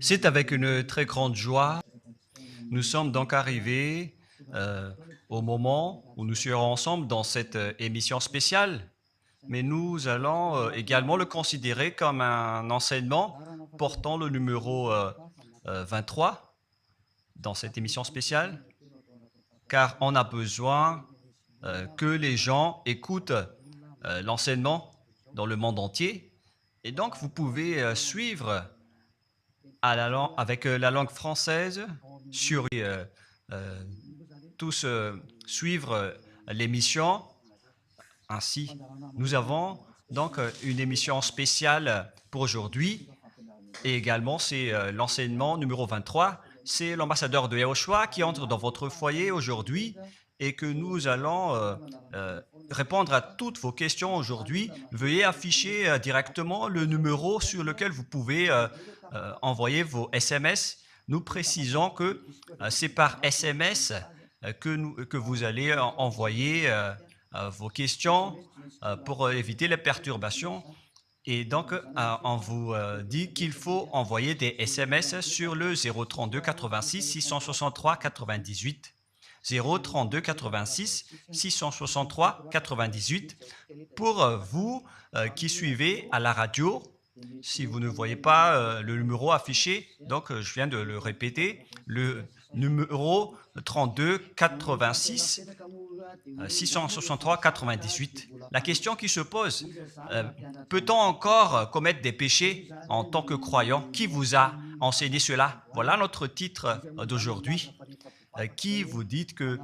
C'est avec une très grande joie. Nous sommes donc arrivés au moment où nous serons ensemble dans cette émission spéciale, mais nous allons également le considérer comme un enseignement portant le numéro 23 dans cette émission spéciale, car on a besoin que les gens écoutent l'enseignement dans le monde entier. Et donc, vous pouvez suivre avec la langue française sur euh, tous suivre l'émission. Ainsi, nous avons donc une émission spéciale pour aujourd'hui et également c'est l'enseignement numéro 23. C'est l'ambassadeur de Yahushua qui entre dans votre foyer aujourd'hui et que nous allons répondre à toutes vos questions aujourd'hui. Veuillez afficher directement le numéro sur lequel vous pouvez envoyer vos SMS. Nous précisons que c'est par SMS que vous allez envoyer vos questions pour éviter les perturbations. Et donc, on vous dit qu'il faut envoyer des SMS sur le 032 86 663 98. 032 86 663 98 pour vous qui suivez à la radio. Si vous ne voyez pas le numéro affiché, donc je viens de le répéter, le numéro 32 86 663 98. La question qui se pose, peut-on encore commettre des péchés en tant que croyant? Qui vous a enseigné cela? Voilà notre titre d'aujourd'hui. Qui vous dit que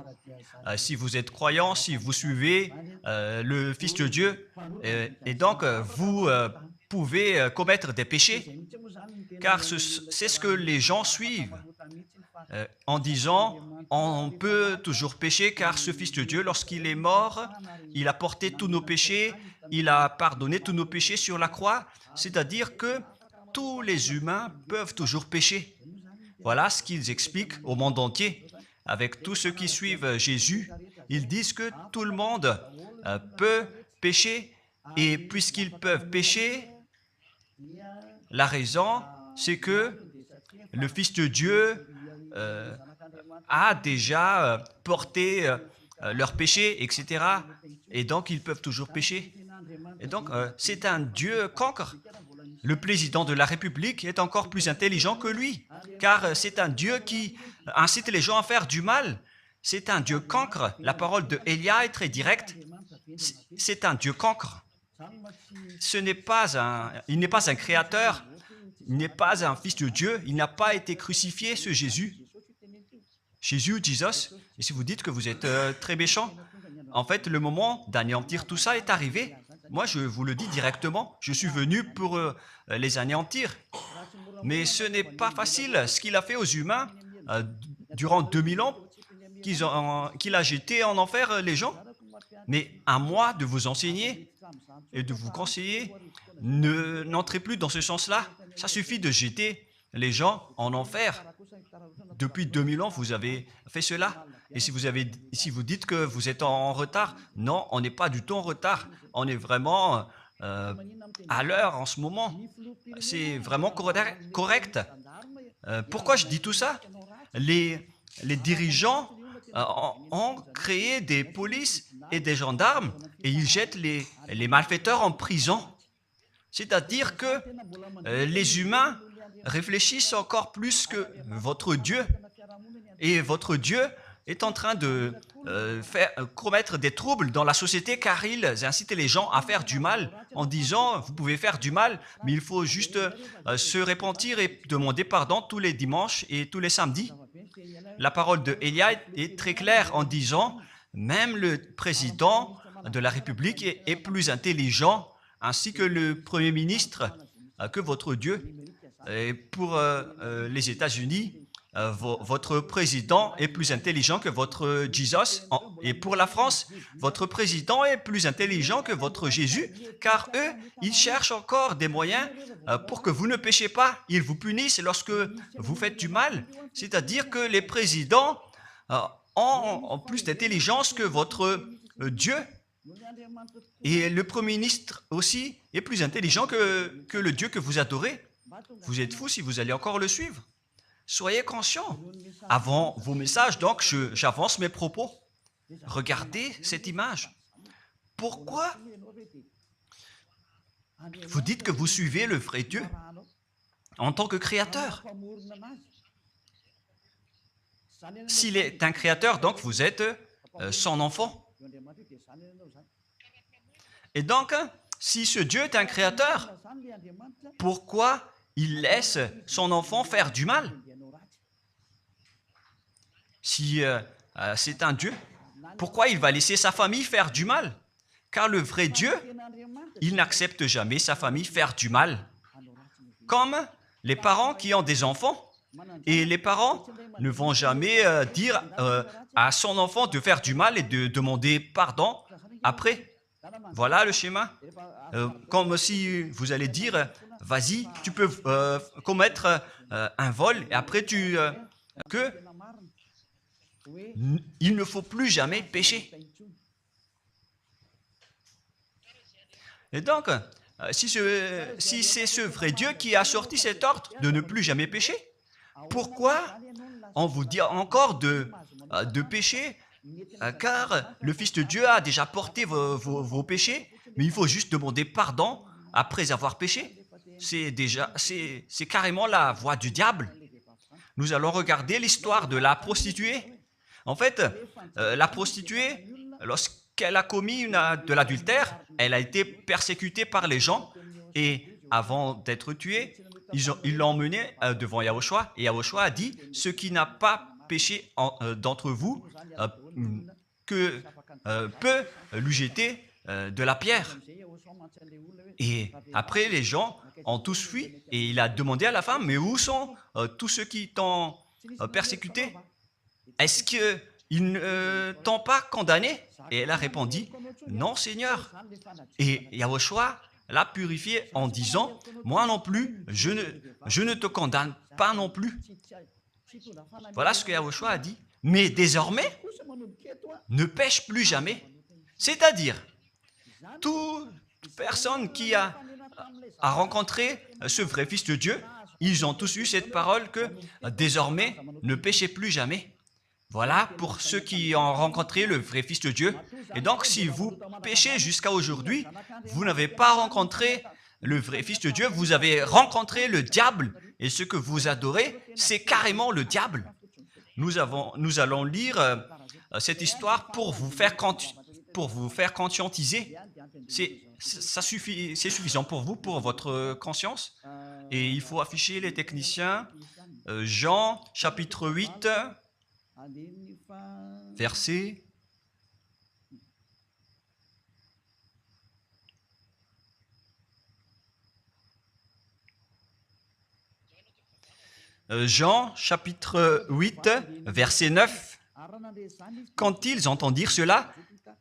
si vous êtes croyant, si vous suivez le Fils de Dieu, et donc vous pouvez commettre des péchés, car c'est ce que les gens suivent en disant on peut toujours pécher car ce Fils de Dieu, lorsqu'il est mort, il a porté tous nos péchés, il a pardonné tous nos péchés sur la croix, c'est-à-dire que tous les humains peuvent toujours pécher. Voilà ce qu'ils expliquent au monde entier. Avec tous ceux qui suivent Jésus, ils disent que tout le monde peut pécher et puisqu'ils peuvent pécher, la raison, c'est que le Fils de Dieu a déjà porté leurs péchés, etc. Et donc, ils peuvent toujours pécher. Et donc, c'est un Dieu cancre. Le président de la République est encore plus intelligent que lui, car c'est un Dieu qui incite les gens à faire du mal. C'est un Dieu cancre. La parole de Élia est très directe. C'est un Dieu cancre. Il n'est pas un créateur, il n'est pas un fils de Dieu, il n'a pas été crucifié, ce Jésus. Jésus, Jesus, et si vous dites que vous êtes très méchant, en fait, le moment d'anéantir tout ça est arrivé. Moi, je vous le dis directement, je suis venu pour les anéantir. Mais ce n'est pas facile ce qu'il a fait aux humains durant 2000 ans, qu'il a jeté en enfer les gens. Mais à moi de vous enseigner et de vous conseiller, n'entrez plus dans ce sens-là. Ça suffit de jeter les gens en enfer. Depuis 2000 ans, vous avez fait cela. Et si vous dites que vous êtes en retard, non, on n'est pas du tout en retard. On est vraiment à l'heure en ce moment. C'est vraiment correct. Pourquoi je dis tout ça? Les dirigeants ont créé des polices et des gendarmes et ils jettent les malfaiteurs en prison. C'est-à-dire que les humains réfléchissent encore plus que votre Dieu. Et votre Dieu est en train de commettre des troubles dans la société car ils incitent les gens à faire du mal en disant vous pouvez faire du mal, mais il faut juste se repentir et demander pardon tous les dimanches et tous les samedis. La parole de Élia est très claire en disant même le président de la République est plus intelligent ainsi que le Premier ministre que votre Dieu. Et pour les États-Unis, votre président est plus intelligent que votre Jesus. Et pour la France, votre président est plus intelligent que votre Jésus, car eux, ils cherchent encore des moyens pour que vous ne péchiez pas. Ils vous punissent lorsque vous faites du mal. C'est-à-dire que les présidents ont plus d'intelligence que votre Dieu. Et le Premier ministre aussi est plus intelligent que le Dieu que vous adorez. Vous êtes fous si vous allez encore le suivre. Soyez conscients. Avant vos messages, donc, j'avance mes propos. Regardez cette image. Pourquoi vous dites que vous suivez le vrai Dieu en tant que créateur? S'il est un créateur, donc vous êtes son enfant. Et donc, si ce Dieu est un créateur, pourquoi il laisse son enfant faire du mal? Si c'est un Dieu, pourquoi il va laisser sa famille faire du mal? Car le vrai Dieu, il n'accepte jamais sa famille faire du mal. Comme les parents qui ont des enfants. Et les parents ne vont jamais dire à son enfant de faire du mal et de demander pardon après. Voilà le schéma. Comme si vous allez dire, vas-y, tu peux commettre un vol et après il ne faut plus jamais pécher. Et donc, si c'est ce vrai Dieu qui a sorti cet ordre de ne plus jamais pécher, pourquoi on vous dit encore de pécher? Car le Fils de Dieu a déjà porté vos péchés, mais il faut juste demander pardon après avoir péché. C'est carrément la voie du diable. Nous allons regarder l'histoire de la prostituée. En fait, la prostituée, lorsqu'elle a commis de l'adultère, elle a été persécutée par les gens et avant d'être tuée, ils l'ont emmenée devant Yahushua et Yahushua a dit « Ce qui n'a pas péché d'entre vous peut lui jeter de la pierre. » Et après, les gens ont tous fui et il a demandé à la femme « Mais où sont tous ceux qui t'ont persécuté? Est-ce qu'ils ne t'ont pas condamné ?» Et elle a répondu « Non, Seigneur. » Et Yahushua l'a purifié en disant « Moi non plus, je ne te condamne pas non plus. » Voilà ce que Yahushua a dit. Mais désormais, ne pêche plus jamais. C'est-à-dire, toute personne qui a rencontré ce vrai Fils de Dieu, ils ont tous eu cette parole que désormais, ne péchez plus jamais. Voilà pour ceux qui ont rencontré le vrai Fils de Dieu. Et donc, si vous péchez jusqu'à aujourd'hui, vous n'avez pas rencontré le vrai Fils de Dieu, vous avez rencontré le diable. Et ce que vous adorez, c'est carrément le diable. Nous allons lire cette histoire pour vous faire conscientiser. C'est suffisant pour vous, pour votre conscience. Et il faut afficher les techniciens. Jean, chapitre 8, verset... Jean, chapitre 8, verset 9. Quand ils entendirent cela,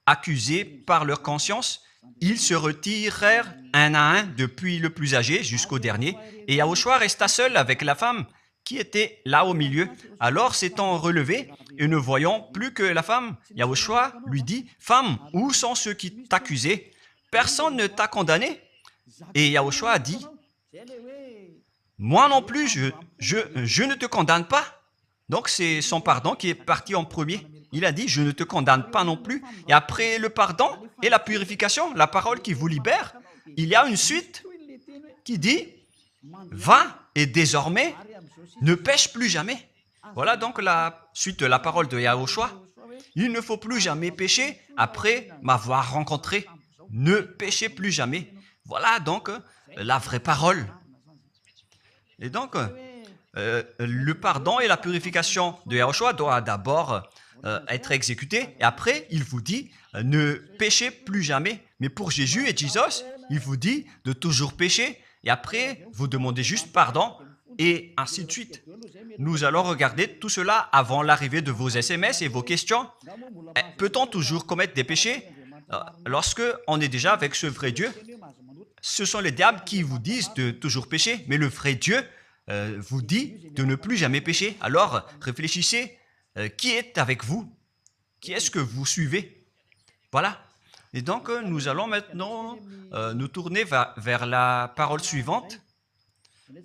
accusés par leur conscience, ils se retirèrent un à un, depuis le plus âgé jusqu'au dernier, et Yahushua resta seul avec la femme qui était là au milieu. Alors, s'étant relevé et ne voyant plus que la femme, Yahushua lui dit, « Femme, où sont ceux qui t'accusaient? Personne ne t'a condamné ?» Et Yahushua a dit, « Moi non plus, je ne te condamne pas. » Donc, c'est son pardon qui est parti en premier. Il a dit, « Je ne te condamne pas non plus. » Et après le pardon et la purification, la parole qui vous libère, il y a une suite qui dit, « Va et désormais, ne pêche plus jamais. » Voilà donc la suite de la parole de Yahushua. Il ne faut plus jamais pécher après m'avoir rencontré. Ne péchez plus jamais. Voilà donc la vraie parole. Et donc, le pardon et la purification de Yahushua doivent d'abord être exécutés. Et après, il vous dit, ne péchez plus jamais. Mais pour Jésus et Jesus, il vous dit de toujours pécher. Et après, vous demandez juste pardon et ainsi de suite. Nous allons regarder tout cela avant l'arrivée de vos SMS et vos questions. Peut-on toujours commettre des péchés lorsque on est déjà avec ce vrai Dieu? Ce sont les diables qui vous disent de toujours pécher, mais le vrai Dieu vous dit de ne plus jamais pécher. Alors, réfléchissez, qui est avec vous? Qui est-ce que vous suivez? Voilà. Et donc, nous allons maintenant nous tourner vers la parole suivante.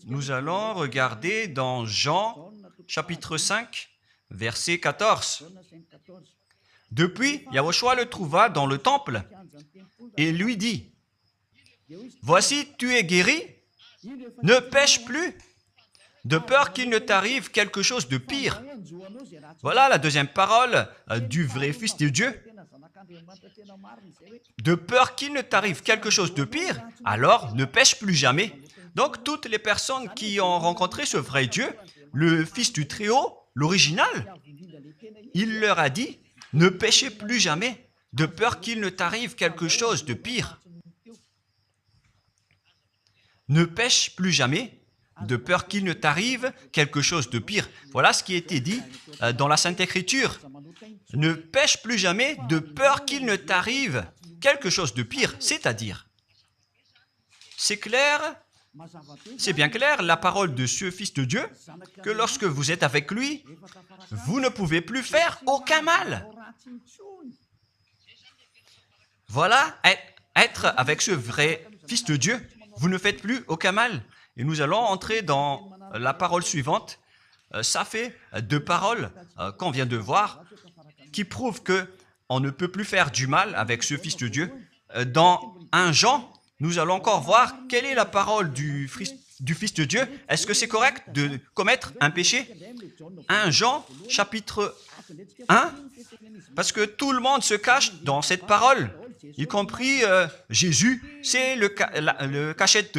Nous allons regarder dans Jean, chapitre 5, verset 14. Depuis, Yahushua le trouva dans le temple et lui dit, « Voici, tu es guéri, ne pêche plus, de peur qu'il ne t'arrive quelque chose de pire. » Voilà la deuxième parole du vrai Fils de Dieu. De peur qu'il ne t'arrive quelque chose de pire, alors ne pêche plus jamais. Donc, toutes les personnes qui ont rencontré ce vrai Dieu, le Fils du Très-Haut, l'original, il leur a dit, ne pêchez plus jamais, de peur qu'il ne t'arrive quelque chose de pire. Ne pêche plus jamais, de peur qu'il ne t'arrive quelque chose de pire. Voilà ce qui a été dit dans la Sainte Écriture. Ne pêche plus jamais, de peur qu'il ne t'arrive quelque chose de pire. C'est-à-dire, c'est clair, c'est bien clair, la parole de ce Fils de Dieu, que lorsque vous êtes avec lui, vous ne pouvez plus faire aucun mal. Voilà, être avec ce vrai Fils de Dieu, vous ne faites plus aucun mal. Et nous allons entrer dans la parole suivante. Ça fait deux paroles qu'on vient de voir qui prouvent qu'on ne peut plus faire du mal avec ce Fils de Dieu. Dans 1 Jean, nous allons encore voir quelle est la parole du Fils de Dieu. Est-ce que c'est correct de commettre un péché? 1 Jean, chapitre 1, parce que tout le monde se cache dans cette parole, y compris Jésus. C'est la cachette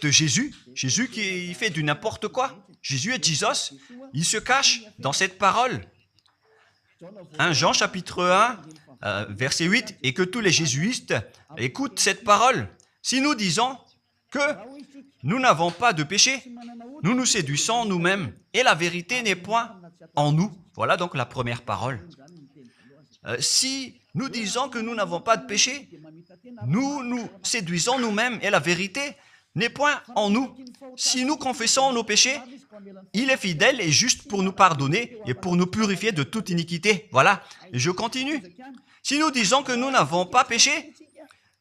de Jésus. Jésus qui fait du n'importe quoi. Jésus est Jesus. Il se cache dans cette parole. 1 Jean chapitre 1, verset 8, et que tous les jésuites écoutent cette parole. Si nous disons que nous n'avons pas de péché, nous nous séduisons nous-mêmes, et la vérité n'est point en nous. Voilà donc la première parole. Si nous disons que nous n'avons pas de péché, nous nous séduisons nous-mêmes, et la vérité n'est point en nous. Si nous confessons nos péchés, il est fidèle et juste pour nous pardonner et pour nous purifier de toute iniquité. Voilà, et je continue. Si nous disons que nous n'avons pas péché,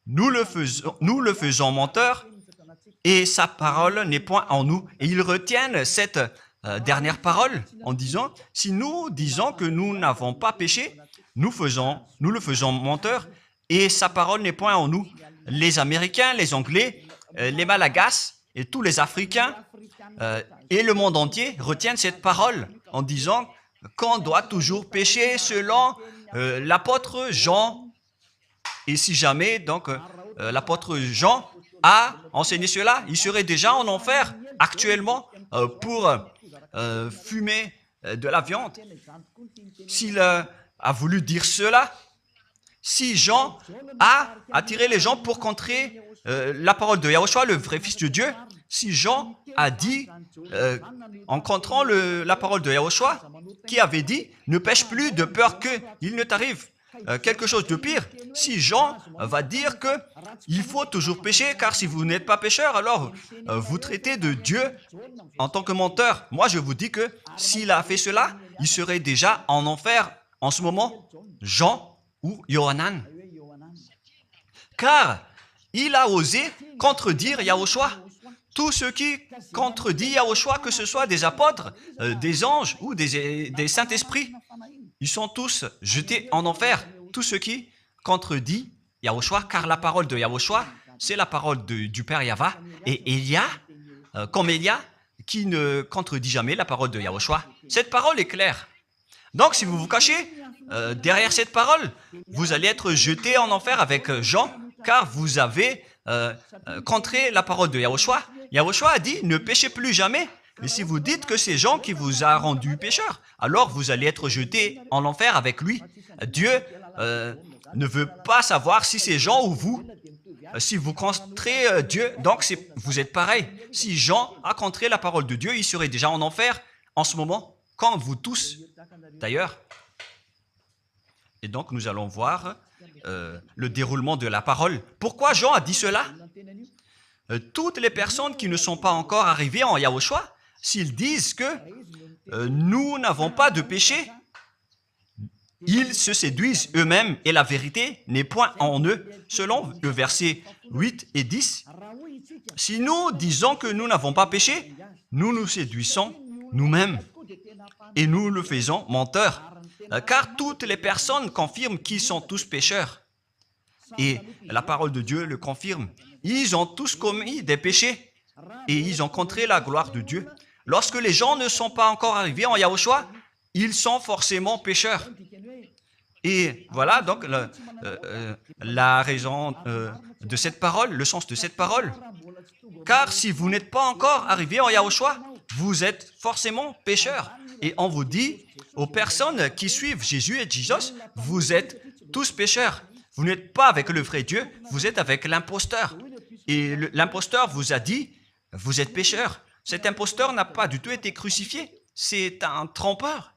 nous le faisons menteur et sa parole n'est point en nous. Et ils retiennent cette dernière parole en disant, si nous disons que nous n'avons pas péché, nous le faisons menteur et sa parole n'est point en nous. Les Américains, les Anglais, les Malagasy et tous les Africains et le monde entier retiennent cette parole en disant qu'on doit toujours pécher selon l'apôtre Jean. Et si jamais donc l'apôtre Jean a enseigné cela, il serait déjà en enfer actuellement pour fumer de la viande. S'il a voulu dire cela, si Jean a attiré les gens pour contrer la parole de Yahushua, le vrai Fils de Dieu, si Jean a dit, en contrant la parole de Yahushua, qui avait dit, ne pêche plus de peur qu'il ne t'arrive quelque chose de pire, si Jean va dire qu'il faut toujours pécher, car si vous n'êtes pas pécheur, alors vous traitez de Dieu en tant que menteur. Moi, je vous dis que s'il a fait cela, il serait déjà en enfer en ce moment, Jean ou Yohanan. Car il a osé contredire Yahushua. Tous ceux qui contredisent Yahushua, que ce soit des apôtres, des anges ou des saints-esprits, ils sont tous jetés en enfer. Tous ceux qui contredisent Yahushua, car la parole de Yahushua, c'est la parole du Père Yahva. Et Élia, comme Élia, qui ne contredit jamais la parole de Yahushua. Cette parole est claire. Donc, si vous vous cachez derrière cette parole, vous allez être jeté en enfer avec Jean, car vous avez contré la parole de Yahushua. Yahushua a dit, ne péchez plus jamais. Mais si vous dites que c'est Jean qui vous a rendu pécheur, alors vous allez être jeté en enfer avec lui. Dieu ne veut pas savoir si c'est Jean ou vous. Si vous contrez Dieu, donc vous êtes pareil. Si Jean a contré la parole de Dieu, il serait déjà en enfer en ce moment, comme vous tous d'ailleurs. Et donc nous allons voir le déroulement de la parole. Pourquoi Jean a dit cela? Toutes les personnes qui ne sont pas encore arrivées en Yahushua, s'ils disent que nous n'avons pas de péché, ils se séduisent eux-mêmes et la vérité n'est point en eux. Selon le verset 8 et 10, Si nous disons que nous n'avons pas péché, nous nous séduisons nous-mêmes et nous le faisons menteur. Car toutes les personnes confirment qu'ils sont tous pécheurs. Et la parole de Dieu le confirme. Ils ont tous commis des péchés et ils ont contré la gloire de Dieu. Lorsque les gens ne sont pas encore arrivés en Yahushua, ils sont forcément pécheurs. Et voilà donc la raison de cette parole, le sens de cette parole. Car si vous n'êtes pas encore arrivé en Yahushua, vous êtes forcément pécheurs. Et on vous dit aux personnes qui suivent Jésus et Jesus, vous êtes tous pécheurs. Vous n'êtes pas avec le vrai Dieu, vous êtes avec l'imposteur. Et l'imposteur vous a dit, vous êtes pécheurs. Cet imposteur n'a pas du tout été crucifié. C'est un trompeur.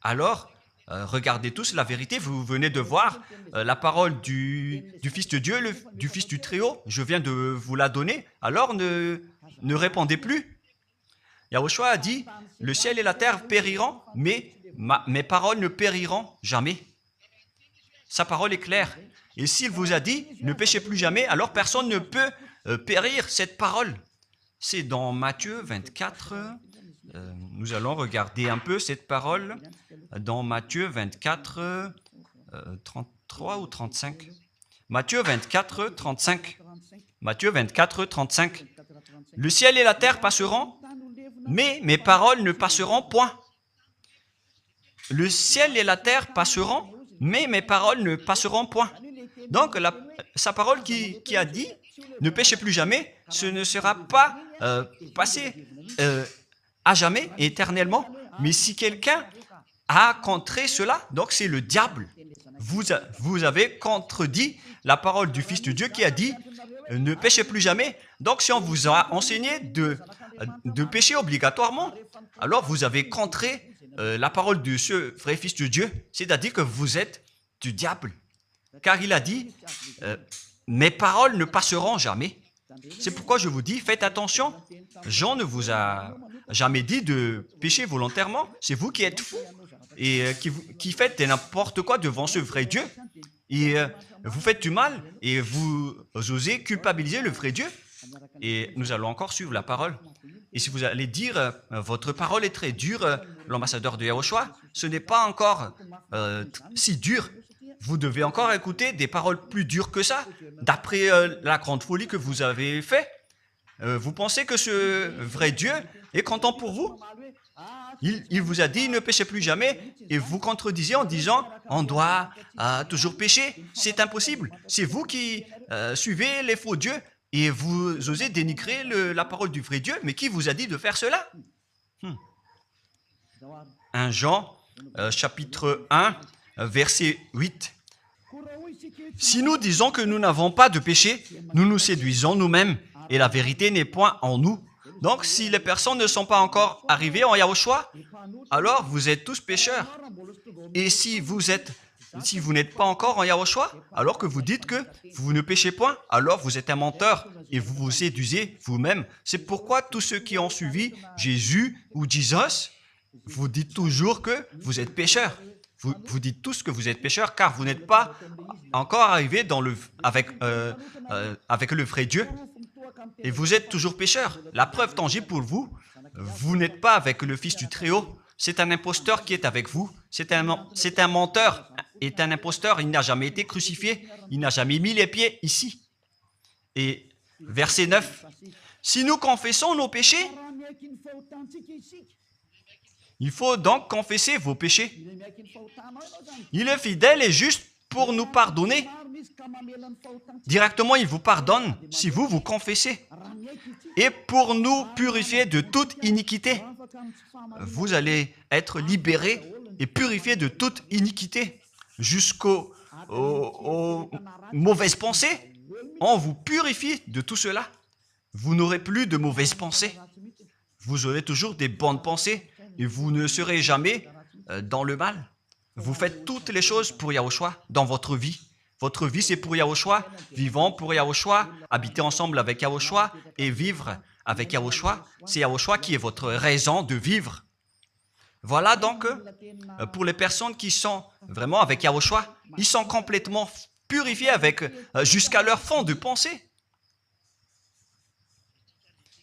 Alors, regardez tous la vérité. Vous venez de voir la parole du Fils de Dieu, du Fils du Très-Haut. Je viens de vous la donner. Alors, ne répondez plus. Yahushua a dit, le ciel et la terre périront, mais mes paroles ne périront jamais. Sa parole est claire. Et s'il vous a dit, ne péchez plus jamais, alors personne ne peut périr cette parole. C'est dans Matthieu 24. Nous allons regarder un peu cette parole dans Matthieu 24, 33 ou 35. Matthieu 24, 35. Matthieu 24, 35. Le ciel et la terre passeront, mais mes paroles ne passeront point. Le ciel et la terre passeront, mais mes paroles ne passeront point. Donc, sa parole qui a dit, ne péchez plus jamais, ce ne sera pas passé à jamais, éternellement. Mais si quelqu'un a contré cela, donc c'est le diable. Vous avez contredit la parole du Fils de Dieu qui a dit, ne péchez plus jamais. Donc, si on vous a enseigné de pécher obligatoirement, alors vous avez contré la parole de ce vrai Fils de Dieu, c'est-à-dire que vous êtes du diable. Car il a dit, mes paroles ne passeront jamais. C'est pourquoi je vous dis, faites attention. Jean ne vous a jamais dit de pécher volontairement. C'est vous qui êtes fous et qui faites n'importe quoi devant ce vrai Dieu. Et vous faites du mal et vous osez culpabiliser le vrai Dieu. Et nous allons encore suivre la parole. Et si vous allez dire, votre parole est très dure, l'ambassadeur de Yahushua, ce n'est pas encore si dur. Vous devez encore écouter des paroles plus dures que ça, d'après la grande folie que vous avez fait. Vous pensez que ce vrai Dieu est content pour vous? Il vous a dit, ne péchez plus jamais, et vous contredisez en disant, on doit toujours pécher. C'est impossible. C'est vous qui suivez les faux dieux, et vous osez dénigrer la parole du vrai Dieu. Mais qui vous a dit de faire cela? 1 Jean, chapitre 1, verset 8. Si nous disons que nous n'avons pas de péché, nous nous séduisons nous-mêmes, et la vérité n'est point en nous. Donc, si les personnes ne sont pas encore arrivées en Yahushua, alors vous êtes tous pécheurs. Et si vous n'êtes pas encore en Yahushua, alors que vous dites que vous ne péchez point, alors vous êtes un menteur et vous vous séduisez vous-même. C'est pourquoi tous ceux qui ont suivi Jésus ou Jesus, vous dites toujours que vous êtes pécheurs. Vous dites tous que vous êtes pécheurs car vous n'êtes pas encore arrivés avec le vrai Dieu. Et vous êtes toujours pécheurs. La preuve tangible pour vous, vous n'êtes pas avec le Fils du Très-Haut. C'est un imposteur qui est avec vous. C'est un menteur. Est un imposteur. Il n'a jamais été crucifié. Il n'a jamais mis les pieds ici. Et verset 9. Si nous confessons nos péchés, il faut donc confesser vos péchés. Il est fidèle et juste pour nous pardonner. Directement, il vous pardonne si vous confessez. Et pour nous purifier de toute iniquité. Vous allez être libérés et purifiés de toute iniquité. Jusqu'aux mauvaises pensées. On vous purifie de tout cela. Vous n'aurez plus de mauvaises pensées. Vous aurez toujours des bonnes pensées et vous ne serez jamais dans le mal. Vous faites toutes les choses pour Yahushua dans votre vie. Votre vie, c'est pour Yahushua. Vivons pour Yahushua, habiter ensemble avec Yahushua et vivre avec Yahushua. C'est Yahushua qui est votre raison de vivre. Voilà donc, pour les personnes qui sont vraiment avec Yahushua, ils sont complètement purifiés jusqu'à leur fond de pensée.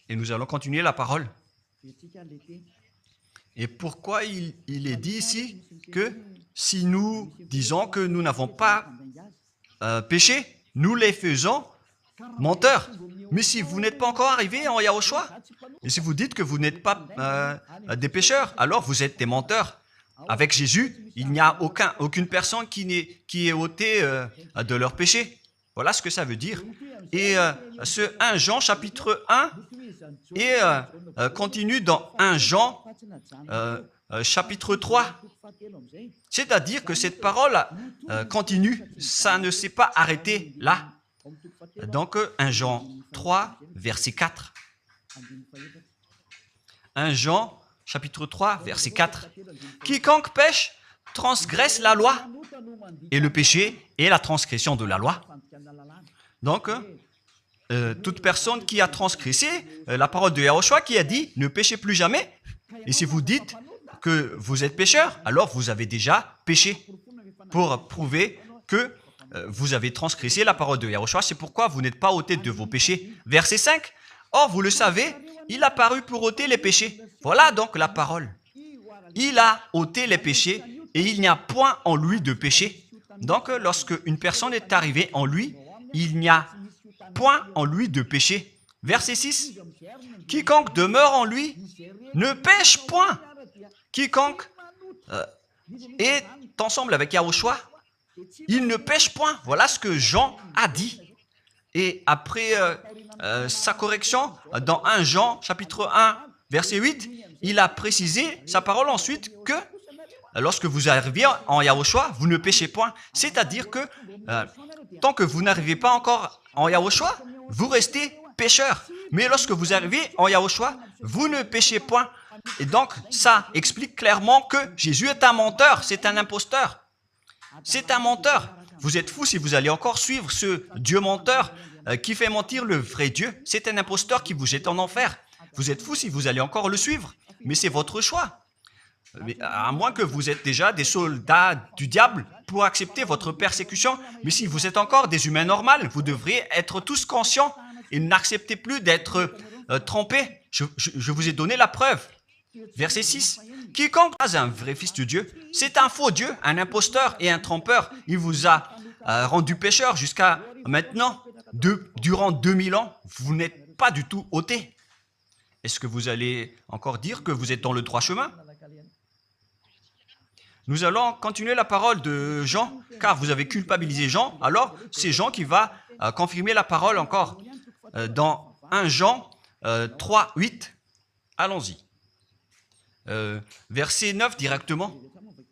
Et nous allons continuer la parole. Et pourquoi il est dit ici que si nous disons que nous n'avons pas péché, nous les faisons menteurs. Mais si vous n'êtes pas encore arrivé en Yahushua, et si vous dites que vous n'êtes pas des pécheurs, alors vous êtes des menteurs. Avec Jésus, il n'y a aucune personne qui est ôtée de leur péché. Voilà ce que ça veut dire. Et ce 1 Jean chapitre 1 et continue dans 1 Jean chapitre 3. C'est-à-dire que cette parole continue, ça ne s'est pas arrêté là. Donc 1 Jean 3, verset 4. 1 Jean chapitre 3, verset 4. Quiconque pêche transgresse la loi, et le péché est la transgression de la loi. Donc, toute personne qui a transgressé la parole de Yahushua qui a dit « ne péchez plus jamais ». Et si vous dites que vous êtes pécheur, alors vous avez déjà péché pour prouver que vous avez transgressé la parole de Yahushua. C'est pourquoi vous n'êtes pas ôté de vos péchés. Verset 5. Or, vous le savez, il a paru pour ôter les péchés. Voilà donc la parole. Il a ôté les péchés et il n'y a point en lui de péché. Donc, lorsque une personne est arrivée en lui, il n'y a point en lui de péché. Verset 6. Quiconque demeure en lui ne pêche point. Quiconque est ensemble avec Yahushua, il ne pêche point. Voilà ce que Jean a dit. Et après sa correction, dans 1 Jean, chapitre 1, verset 8, il a précisé sa parole ensuite que lorsque vous arrivez en Yahushua, vous ne péchez point. C'est-à-dire que tant que vous n'arrivez pas encore en Yahushua, vous restez pécheur. Mais lorsque vous arrivez en Yahushua, vous ne péchez point. Et donc, ça explique clairement que Jésus est un menteur, c'est un imposteur. C'est un menteur. Vous êtes fous si vous allez encore suivre ce Dieu menteur qui fait mentir le vrai Dieu. C'est un imposteur qui vous jette en enfer. Vous êtes fous si vous allez encore le suivre. Mais c'est votre choix. Mais à moins que vous êtes déjà des soldats du diable pour accepter votre persécution. Mais si vous êtes encore des humains normaux, vous devriez être tous conscients et n'acceptez plus d'être trompés. Je vous ai donné la preuve. Verset 6. Quiconque est un vrai fils de Dieu, c'est un faux Dieu, un imposteur et un trompeur. Il vous a rendu pécheur jusqu'à maintenant. Durant 2000 ans, vous n'êtes pas du tout ôté. Est-ce que vous allez encore dire que vous êtes dans le droit chemin? Nous allons continuer la parole de Jean, car vous avez culpabilisé Jean. Alors, c'est Jean qui va confirmer la parole encore. Dans 1 Jean 3, 8, allons-y. Verset 9 directement,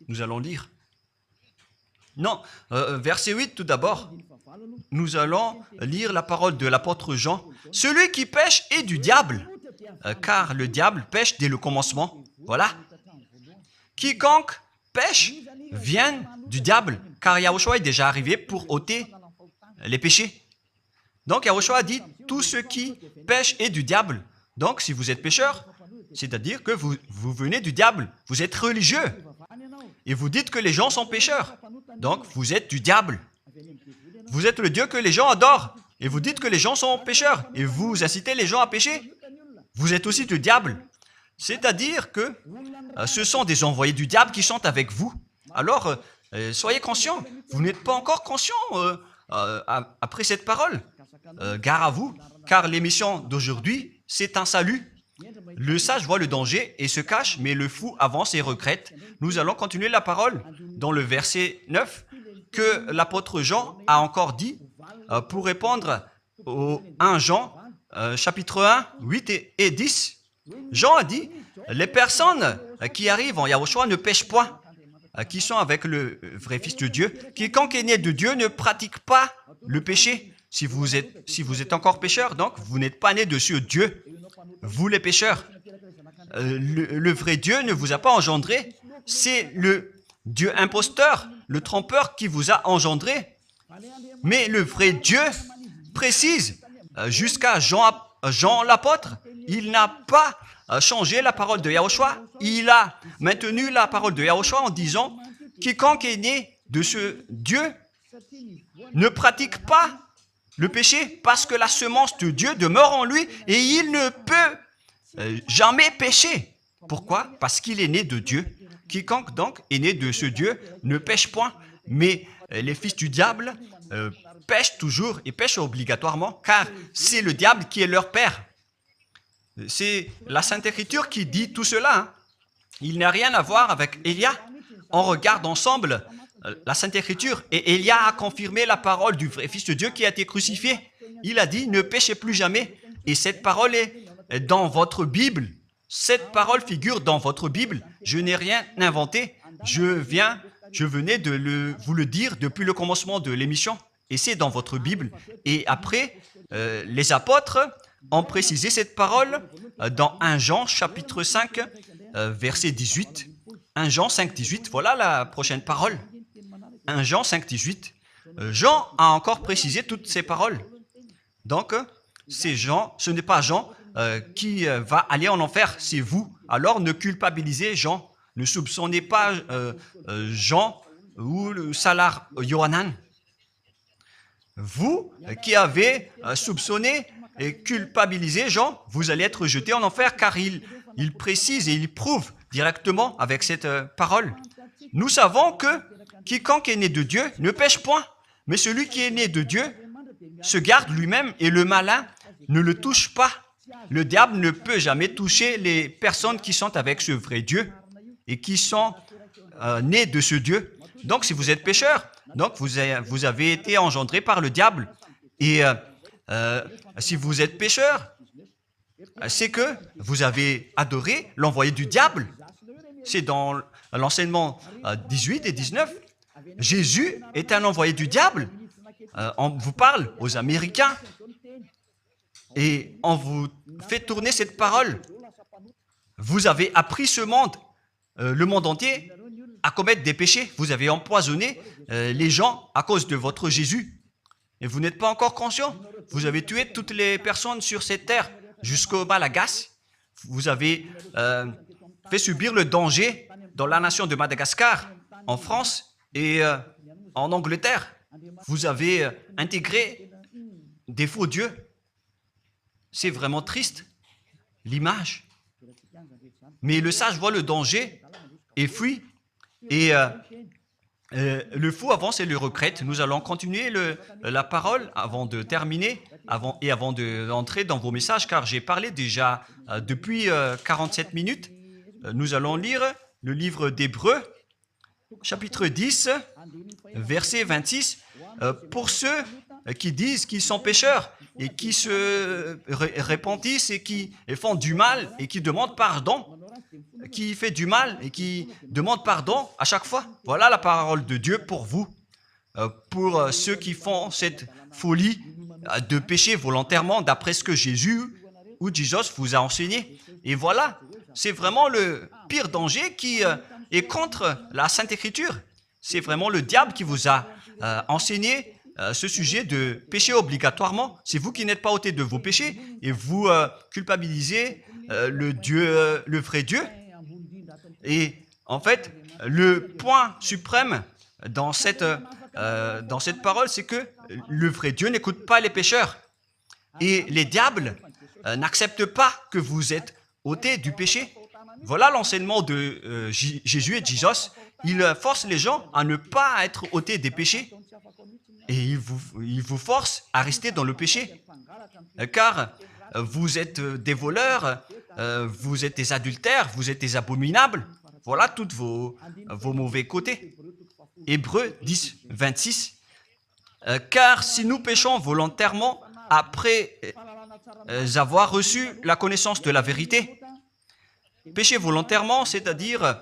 nous allons lire. Non, verset 8 tout d'abord. Nous allons lire la parole de l'apôtre Jean. Celui qui pêche est du diable, car le diable pêche dès le commencement. Voilà. Quiconque pêche vient du diable, car Yahushua est déjà arrivé pour ôter les péchés. Donc Yahushua a dit, tout ce qui pêche est du diable. Donc si vous êtes pécheur, c'est-à-dire que vous venez du diable, vous êtes religieux, et vous dites que les gens sont pécheurs. Donc vous êtes du diable. Vous êtes le Dieu que les gens adorent, et vous dites que les gens sont pécheurs, et vous incitez les gens à pécher. Vous êtes aussi du diable. C'est-à-dire que ce sont des envoyés du diable qui sont avec vous. Alors, soyez conscients. Vous n'êtes pas encore conscients après cette parole. Gare à vous, car l'émission d'aujourd'hui, c'est un salut. Le sage voit le danger et se cache, mais le fou avance et regrette. Nous allons continuer la parole dans le verset 9 que l'apôtre Jean a encore dit pour répondre au 1 Jean, chapitre 1, 8 et 10. Jean a dit, les personnes qui arrivent en Yahushua ne pêchent point, qui sont avec le vrai Fils de Dieu. Quiconque est né de Dieu ne pratique pas le péché. Si vous êtes encore pécheur, donc vous n'êtes pas né de ce Dieu. Vous les pécheurs. Le vrai Dieu ne vous a pas engendré. C'est le Dieu imposteur, le trompeur qui vous a engendré. Mais le vrai Dieu précise, jusqu'à Jean l'apôtre, il n'a pas changé la parole de Yahushua. Il a maintenu la parole de Yahushua en disant, quiconque est né de ce Dieu ne pratique pas le péché parce que la semence de Dieu demeure en lui et il ne peut jamais pécher. Pourquoi? Parce qu'il est né de Dieu. Quiconque donc est né de ce Dieu ne pêche point. Mais les fils du diable pêchent toujours et pêchent obligatoirement car c'est le diable qui est leur père. C'est la Sainte Écriture qui dit tout cela. Hein. Il n'a rien à voir avec Élia. On regarde ensemble la Sainte Écriture et Élia a confirmé la parole du vrai Fils de Dieu qui a été crucifié. Il a dit, ne péchez plus jamais. Et cette parole est dans votre Bible. Cette parole figure dans votre Bible. Je n'ai rien inventé. Je venais de vous le dire depuis le commencement de l'émission. Et c'est dans votre Bible. Et après, les apôtres ont précisé cette parole dans 1 Jean chapitre 5, verset 18. 1 Jean 5, 18. Voilà la prochaine parole. 1 Jean 5, 18. Jean a encore précisé toutes ces paroles. Donc, c'est Jean, ce n'est pas Jean qui va aller en enfer, c'est vous. Alors, ne culpabilisez Jean. Ne soupçonnez pas Jean ou le Salar Yohanan. Vous qui avez soupçonné et culpabilisé Jean, vous allez être jeté en enfer car il précise et il prouve directement avec cette parole. Nous savons que quiconque est né de Dieu ne pêche point, mais celui qui est né de Dieu se garde lui-même et le malin ne le touche pas. Le diable ne peut jamais toucher les personnes qui sont avec ce vrai Dieu et qui sont nés de ce Dieu. Donc, si vous êtes pécheur, donc vous avez été engendré par le diable. Et si vous êtes pécheur, c'est que vous avez adoré l'envoyé du diable. C'est dans l'enseignement 18 et 19. Jésus est un envoyé du diable. On vous parle aux Américains et on vous fait tourner cette parole. Vous avez appris ce monde, le monde entier, à commettre des péchés. Vous avez empoisonné les gens à cause de votre Jésus. Et vous n'êtes pas encore conscient. Vous avez tué toutes les personnes sur cette terre jusqu'au Malagasy. Vous avez fait subir le danger dans la nation de Madagascar, en France et en Angleterre. Vous avez intégré des faux dieux. C'est vraiment triste, l'image. Mais le sage voit le danger et fuit. Et le fou avance et le regrette. Nous allons continuer la parole avant de terminer avant d'entrer dans vos messages, car j'ai parlé déjà depuis 47 minutes. Nous allons lire le livre d'Hébreux, chapitre 10, verset 26. Pour ceux qui disent qu'ils sont pécheurs et qui se repentissent et qui font du mal et qui demandent pardon, qui fait du mal et qui demande pardon à chaque fois. Voilà la parole de Dieu pour vous, pour ceux qui font cette folie de pécher volontairement d'après ce que Jésus ou Jesus vous a enseigné. Et voilà, c'est vraiment le pire danger qui est contre la Sainte Écriture. C'est vraiment le diable qui vous a enseigné ce sujet de péché obligatoirement. C'est vous qui n'êtes pas ôté de vos péchés et vous culpabilisez le vrai Dieu. Et en fait, le point suprême dans cette parole, c'est que le vrai Dieu n'écoute pas les pécheurs. Et les diables n'acceptent pas que vous êtes ôtés du péché. Voilà l'enseignement de Jésus et Jesus. Il force les gens à ne pas être ôtés des péchés. Et il vous force à rester dans le péché. Car vous êtes des voleurs, vous êtes des adultères, vous êtes des abominables. Voilà tous vos mauvais côtés. Hébreux 10, 26. Car si nous péchons volontairement après avoir reçu la connaissance de la vérité, pécher volontairement, c'est-à-dire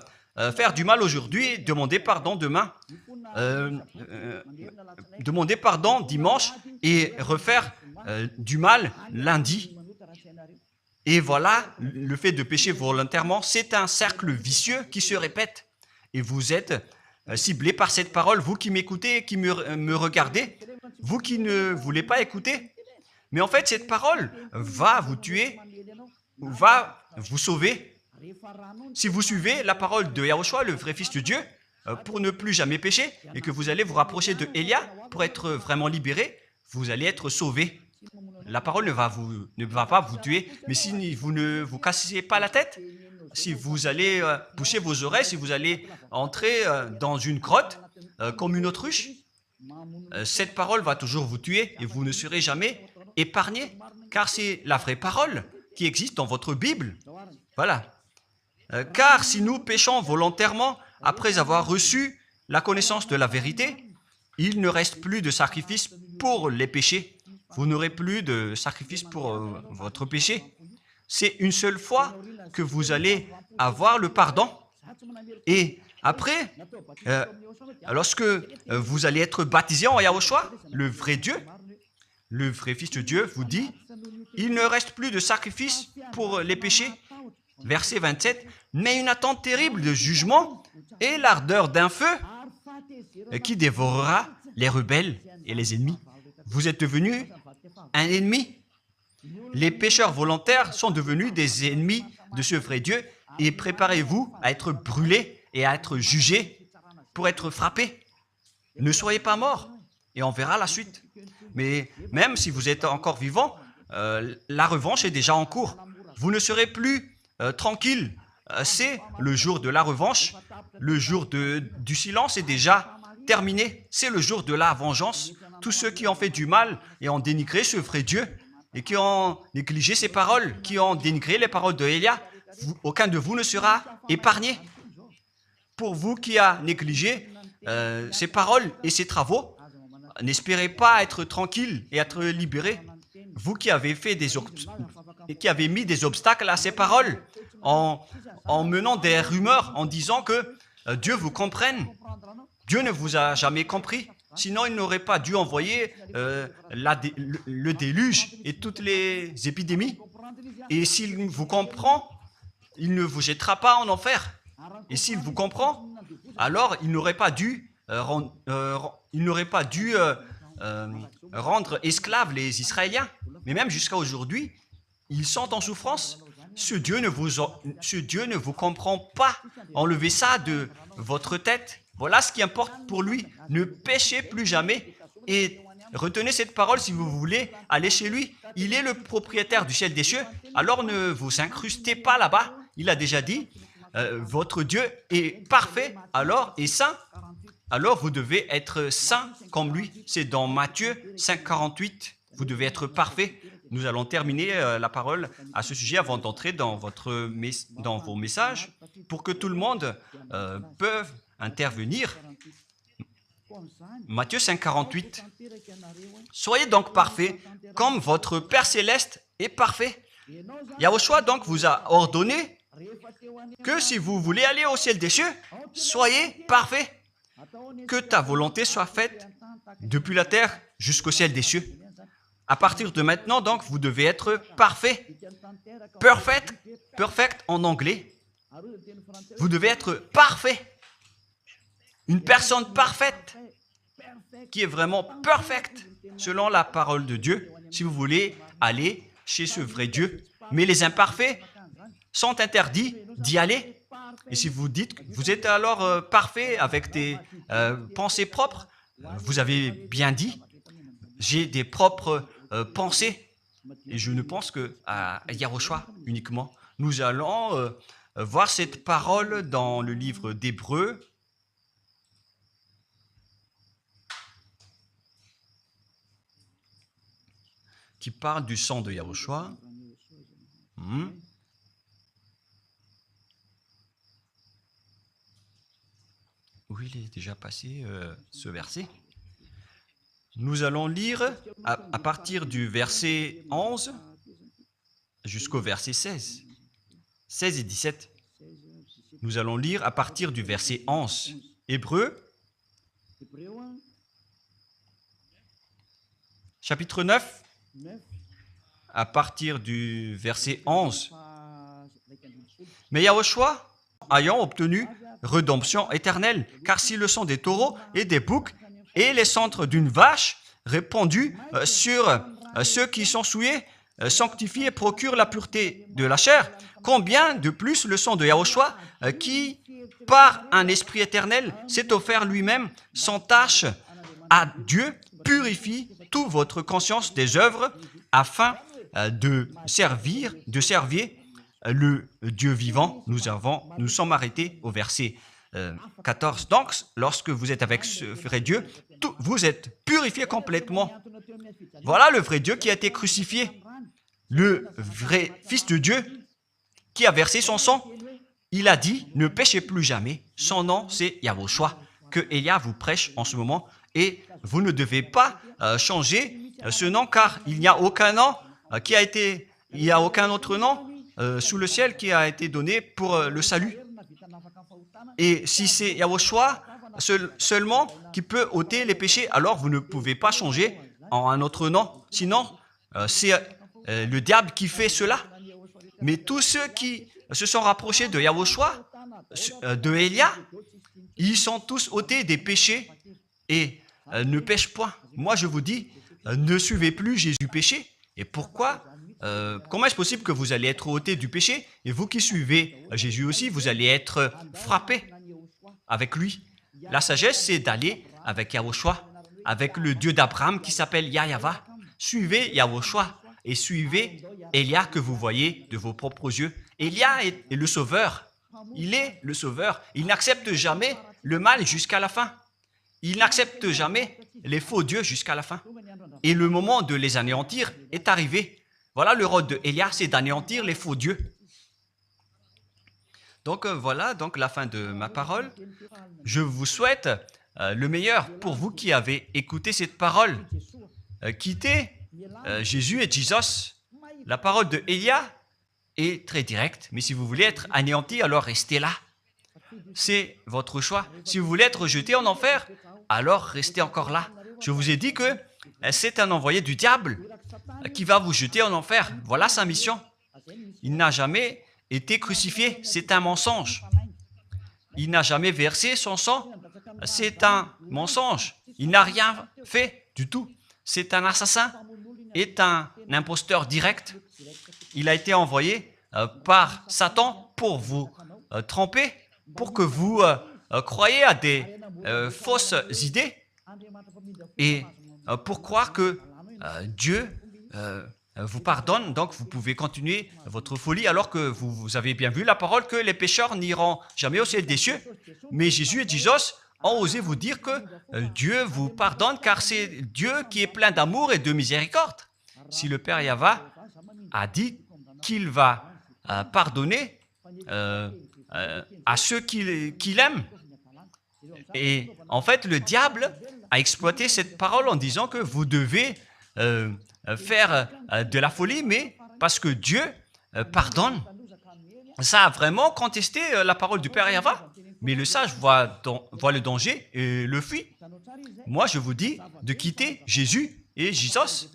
faire du mal aujourd'hui, demander pardon demain, demander pardon dimanche et refaire du mal lundi. Et voilà, le fait de pécher volontairement, c'est un cercle vicieux qui se répète. Et vous êtes ciblé par cette parole, vous qui m'écoutez, qui me regardez, vous qui ne voulez pas écouter. Mais en fait, cette parole va vous tuer, va vous sauver. Si vous suivez la parole de Yahushua, le vrai Fils de Dieu, pour ne plus jamais pécher, et que vous allez vous rapprocher de Élia pour être vraiment libéré, vous allez être sauvés. La parole ne va pas vous tuer, mais si vous ne vous cassez pas la tête, si vous allez boucher vos oreilles, si vous allez entrer dans une grotte comme une autruche, cette parole va toujours vous tuer et vous ne serez jamais épargné, car c'est la vraie parole qui existe dans votre Bible. Voilà. Car si nous péchons volontairement après avoir reçu la connaissance de la vérité, il ne reste plus de sacrifice pour les péchés. Vous n'aurez plus de sacrifice pour votre péché. C'est une seule fois que vous allez avoir le pardon. Et après, lorsque vous allez être baptisé en Yahushua, le vrai Dieu, le vrai Fils de Dieu vous dit, il ne reste plus de sacrifice pour les péchés. Verset 27, mais une attente terrible de jugement et l'ardeur d'un feu qui dévorera les rebelles et les ennemis. Vous êtes devenu un ennemi. Les pécheurs volontaires sont devenus des ennemis de ce vrai Dieu et préparez-vous à être brûlés et à être jugés pour être frappés. Ne soyez pas morts et on verra la suite. Mais même si vous êtes encore vivant, la revanche est déjà en cours. Vous ne serez plus tranquille. C'est le jour de la revanche. Le jour du silence est déjà terminé. C'est le jour de la vengeance. Tous ceux qui ont fait du mal et ont dénigré ce vrai Dieu et qui ont négligé ses paroles, qui ont dénigré les paroles de Élia, aucun de vous ne sera épargné. Pour vous qui avez négligé ses paroles et ses travaux, n'espérez pas être tranquille et être libéré. Vous qui avez mis des obstacles à ces paroles en menant des rumeurs, en disant que Dieu vous comprenne. Dieu ne vous a jamais compris. Sinon, il n'aurait pas dû envoyer le déluge et toutes les épidémies. Et s'il vous comprend, il ne vous jettera pas en enfer. Et s'il vous comprend, alors il n'aurait pas dû rendre esclaves les Israéliens. Mais même jusqu'à aujourd'hui, ils sont en souffrance. Ce Dieu ne vous comprend pas. Enlevez ça de votre tête. Voilà ce qui importe pour lui. Ne péchez plus jamais et retenez cette parole si vous voulez aller chez lui. Il est le propriétaire du ciel des cieux. Alors ne vous incrustez pas là-bas. Il a déjà dit, votre Dieu est parfait alors et saint. Alors vous devez être saint comme lui. C'est dans Matthieu 5,48. Vous devez être parfait. Nous allons terminer la parole à ce sujet avant d'entrer dans vos messages pour que tout le monde peut intervenir. Matthieu 5,48. Soyez donc parfaits comme votre Père Céleste est parfait. Yahushua donc vous a ordonné que si vous voulez aller au ciel des cieux, soyez parfaits. Que ta volonté soit faite depuis la terre jusqu'au ciel des cieux. À partir de maintenant, donc, vous devez être parfait. Perfect en anglais. Vous devez être parfait. Une personne parfaite qui est vraiment perfecte selon la parole de Dieu si vous voulez aller chez ce vrai Dieu. Mais les imparfaits sont interdits d'y aller. Et si vous dites que vous êtes alors parfait avec des pensées propres, vous avez bien dit, j'ai des propres pensées et je ne pense qu'à Yahushua uniquement. Nous allons voir cette parole dans le livre d'Hébreux. Qui parle du sang de Yahushua. Où il est déjà passé ce verset. Nous allons lire à partir du verset 11 jusqu'au verset 16. 16 et 17. Nous allons lire à partir du verset 11. Hébreux, chapitre 9. À partir du verset 11. Mais Yahushua, ayant obtenu rédemption éternelle, car si le sang des taureaux et des boucs et les centres d'une vache répandus sur ceux qui sont souillés, sanctifient et procurent la pureté de la chair, combien de plus le sang de Yahushua, qui, par un esprit éternel, s'est offert lui-même sans tâche à Dieu, purifie toute votre conscience des œuvres afin de servir le Dieu vivant. Nous sommes arrêtés au verset 14. Donc, lorsque vous êtes avec ce vrai Dieu, vous êtes purifiés complètement. Voilà le vrai Dieu qui a été crucifié, le vrai Fils de Dieu qui a versé son sang. Il a dit, ne péchez plus jamais. Son nom, c'est Yahushua, que Elia vous prêche en ce moment. Et vous ne devez pas changer ce nom, car il n'y a aucun nom il n'y a aucun autre nom sous le ciel qui a été donné pour le salut. Et si c'est Yahushua seulement qui peut ôter les péchés, alors vous ne pouvez pas changer en un autre nom. Sinon, c'est le diable qui fait cela. Mais tous ceux qui se sont rapprochés de Yahushua, de Elia, ils sont tous ôtés des péchés et ne pêchent point. Moi, je vous dis, ne suivez plus Jésus péché. Et pourquoi comment est-ce possible que vous allez être ôté du péché et vous qui suivez Jésus aussi, vous allez être frappés avec lui? La sagesse, c'est d'aller avec Yahushua, avec le Dieu d'Abraham qui s'appelle Yahva. Suivez Yahushua et suivez Elia que vous voyez de vos propres yeux. Elia est le sauveur. Il est le sauveur. Il n'accepte jamais le mal jusqu'à la fin. Il n'accepte jamais les faux dieux jusqu'à la fin. Et le moment de les anéantir est arrivé. Voilà le rôle de Elia, c'est d'anéantir les faux dieux. Donc voilà donc la fin de ma parole. Je vous souhaite le meilleur pour vous qui avez écouté cette parole. Quittez Jésus et Jesus. La parole de Elia est très directe, mais si vous voulez être anéanti, alors restez là. C'est votre choix. Si vous voulez être jeté en enfer, alors restez encore là. Je vous ai dit que c'est un envoyé du diable qui va vous jeter en enfer. Voilà sa mission. Il n'a jamais été crucifié. C'est un mensonge. Il n'a jamais versé son sang. C'est un mensonge. Il n'a rien fait du tout. C'est un assassin. Est un imposteur direct. Il a été envoyé par Satan pour vous tromper, pour que vous croyiez à des fausses idées et pour croire que Dieu vous pardonne, donc vous pouvez continuer votre folie alors que vous avez bien vu la parole que les pécheurs n'iront jamais au ciel des cieux. Mais Jésus et Jesus ont osé vous dire que Dieu vous pardonne car c'est Dieu qui est plein d'amour et de miséricorde. Si le Père Yahva a dit qu'il va pardonner à ceux qu'il aime. Et en fait, le diable a exploité cette parole en disant que vous devez faire de la folie, mais parce que Dieu pardonne. Ça a vraiment contesté la parole du Père Yahva. Mais le sage voit le danger et le fuit. Moi, je vous dis de quitter Jésus et Jesus.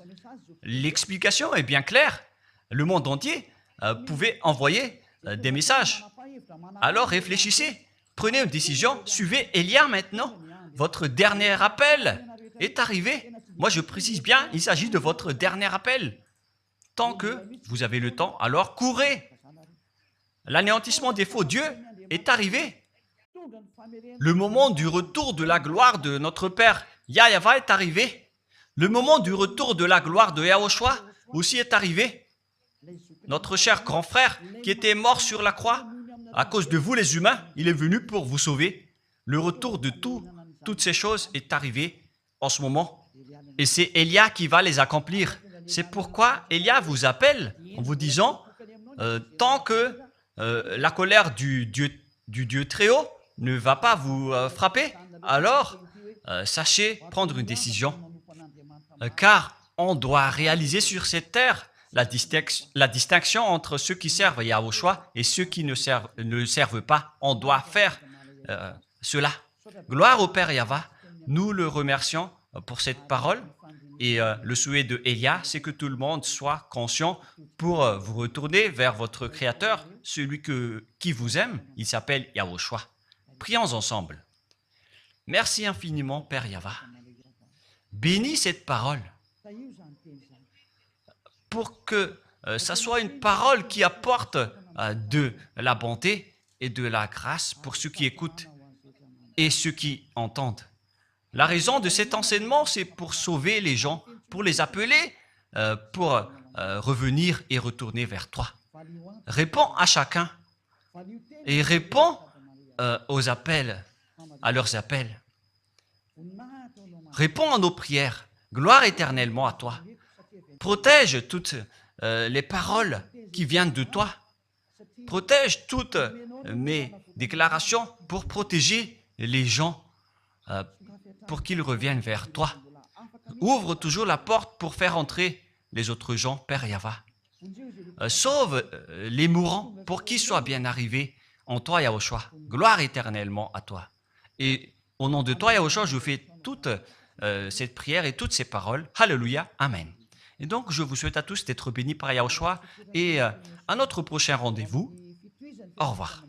L'explication est bien claire. Le monde entier pouvait envoyer des messages. Alors réfléchissez, prenez une décision, suivez Elia maintenant. Votre dernier appel est arrivé. Moi, je précise bien, il s'agit de votre dernier appel. Tant que vous avez le temps, alors courez. L'anéantissement des faux dieux est arrivé. Le moment du retour de la gloire de notre Père Yahva est arrivé. Le moment du retour de la gloire de Yahushua aussi est arrivé. Notre cher grand frère qui était mort sur la croix, à cause de vous les humains, il est venu pour vous sauver. Le retour de toutes ces choses est arrivé en ce moment. Et c'est Elia qui va les accomplir. C'est pourquoi Elia vous appelle en vous disant, tant que la colère du Dieu très haut ne va pas vous frapper, alors sachez prendre une décision. Car on doit réaliser sur cette terre la distinction entre ceux qui servent Yahushua et ceux qui ne servent pas. On doit faire cela. Gloire au Père Yahva. Nous le remercions pour cette parole. Et le souhait de Elia, c'est que tout le monde soit conscient pour vous retourner vers votre Créateur, celui qui vous aime. Il s'appelle Yahushua. Prions ensemble. Merci infiniment, Père Yahva. Bénis cette parole pour que ça soit une parole qui apporte de la bonté et de la grâce pour ceux qui écoutent et ceux qui entendent. La raison de cet enseignement, c'est pour sauver les gens, pour les appeler, pour revenir et retourner vers toi. Réponds à chacun et réponds aux appels, à leurs appels. Réponds à nos prières. Gloire éternellement à toi. Protège toutes les paroles qui viennent de toi. Protège toutes mes déclarations pour protéger les gens, pour qu'ils reviennent vers toi. Ouvre toujours la porte pour faire entrer les autres gens, Père Yahva. Sauve les mourants pour qu'ils soient bien arrivés en toi, Yahushua. Gloire éternellement à toi. Et au nom de toi, Yahushua, je fais toute cette prière et toutes ces paroles. Alléluia. Amen. Et donc, je vous souhaite à tous d'être bénis par Yahushua et à notre prochain rendez-vous. Au revoir.